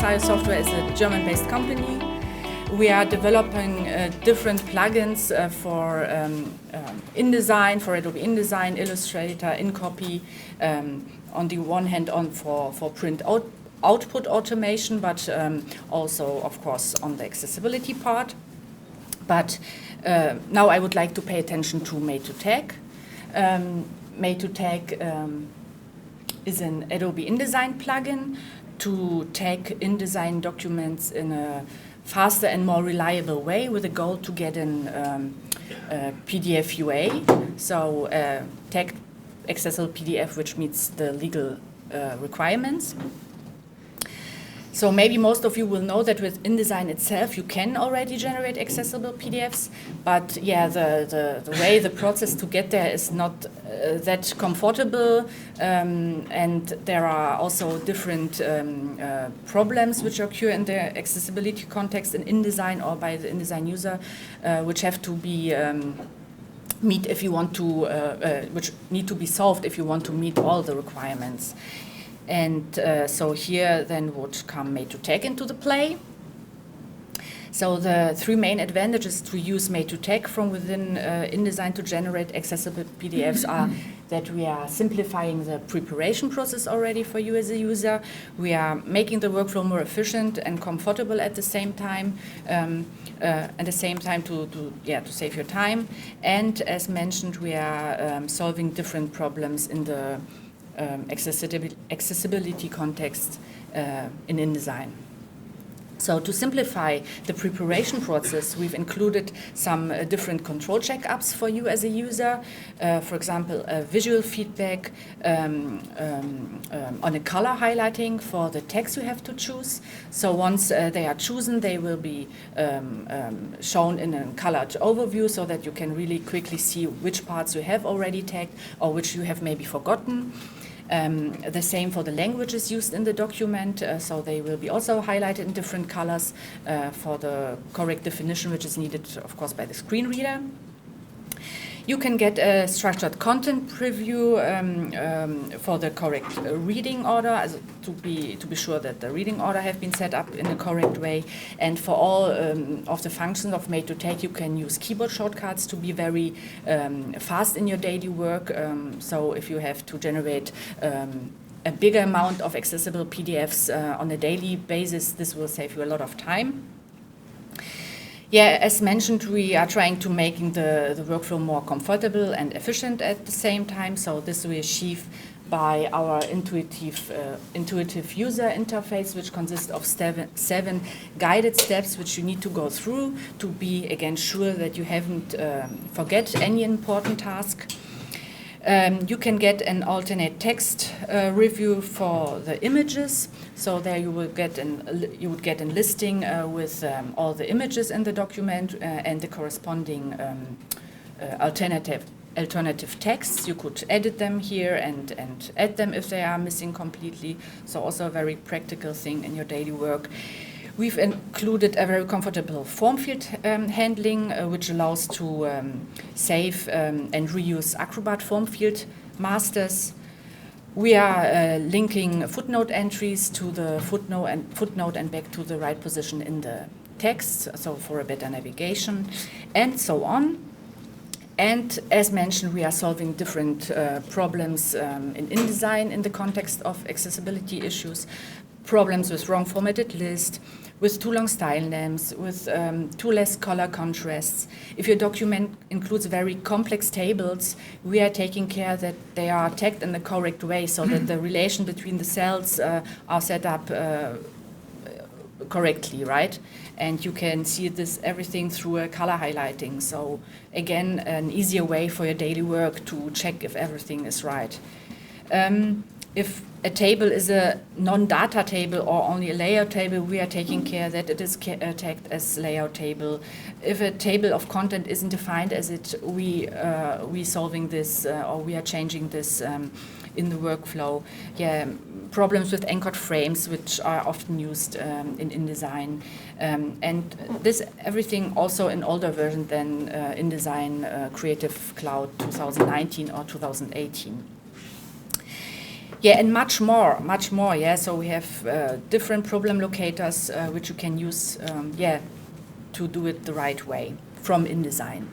Style Software is a German-based company. We are developing different plugins for InDesign, for Adobe InDesign, Illustrator, InCopy. On the one hand, for print output automation, but also, of course, on the accessibility part. But now I would like to pay attention to Made2Tag. Made2Tag is an Adobe InDesign plugin to tag InDesign documents in a faster and more reliable way with a goal to get an PDF UA, so tagged accessible PDF which meets the legal requirements. So maybe most of you will know that with InDesign itself you can already generate accessible PDFs, but yeah, the way the process to get there is not that comfortable, and there are also different problems which occur in the accessibility context in InDesign or by the InDesign user, which have to be meet if you want to, which need to be solved if you want to meet all the requirements. And so here then would come Made2Tag into the play. So the three main advantages to use Made2Tag from within InDesign to generate accessible PDFs are that we are simplifying the preparation process already for you as a user. We are making the workflow more efficient and comfortable at the same time, to save your time. And as mentioned, we are solving different problems in the accessibility context in InDesign. So to simplify the preparation process, we've included some different control checkups for you as a user. For example, visual feedback on a color highlighting for the text you have to choose. So once they are chosen, they will be shown in a colored overview so that you can really quickly see which parts you have already tagged or which you have maybe forgotten. The same for the languages used in the document, so they will be also highlighted in different colors for the correct definition, which is needed, of course, by the screen reader. You can get a structured content preview for the correct reading order, to be sure that the reading order have been set up in the correct way. And for all of the functions of Made2Tag, you can use keyboard shortcuts to be very fast in your daily work. So if you have to generate a bigger amount of accessible PDFs on a daily basis, this will save you a lot of time. Yeah, as mentioned, we are trying to make the workflow more comfortable and efficient at the same time. So this we achieve by our intuitive user interface, which consists of seven guided steps which you need to go through to be, again, sure that you haven't forget any important task. You can get an alternate text review for the images. So there you would get a listing with all the images in the document and the corresponding alternative texts. You could edit them here and add them if they are missing completely. So also a very practical thing in your daily work. We've included a very comfortable form field handling, which allows to save and reuse Acrobat form field masters. We are linking footnote entries to the footnote and back to the right position in the text, so for a better navigation, and so on. And as mentioned, we are solving different problems in InDesign in the context of accessibility issues, problems with wrong formatted list, with too long style names, with too less color contrasts. If your document includes very complex tables, we are taking care that they are tagged in the correct way so that the relation between the cells are set up correctly, right? And you can see this everything through a color highlighting. So again, an easier way for your daily work to check if everything is right. If a table is a non-data table or only a layout table, we are taking care that it is tagged as layout table. If a table of content isn't defined as it, we solving this or we are changing this in the workflow. Yeah, problems with anchored frames, which are often used in InDesign, and this everything also in older version than InDesign Creative Cloud 2019 or 2018. Yeah, and much more, yeah. So we have different problem locators which you can use, to do it the right way from InDesign.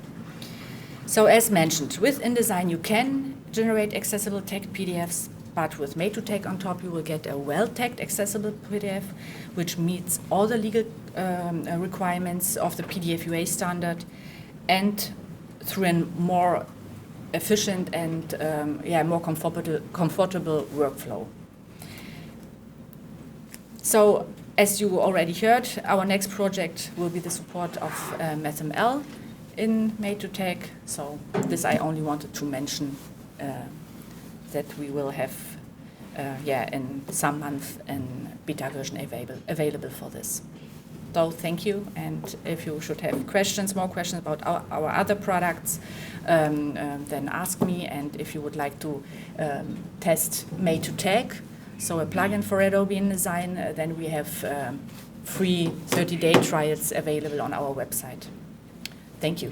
So as mentioned, with InDesign you can generate accessible text PDFs, but with Made2Take on top you will get a well-tagged accessible PDF, which meets all the legal requirements of the PDF UA standard, and through a more efficient and more comfortable workflow. So, as you already heard, our next project will be the support of MathML in Made2Take. So this I only wanted to mention, that we will have, in some month, a beta version available for this. So thank you, and if you should have more questions about our other products, then ask me. And if you would like to test Made2Take, so a plugin for Adobe InDesign, then we have free 30-day trials available on our website. Thank you.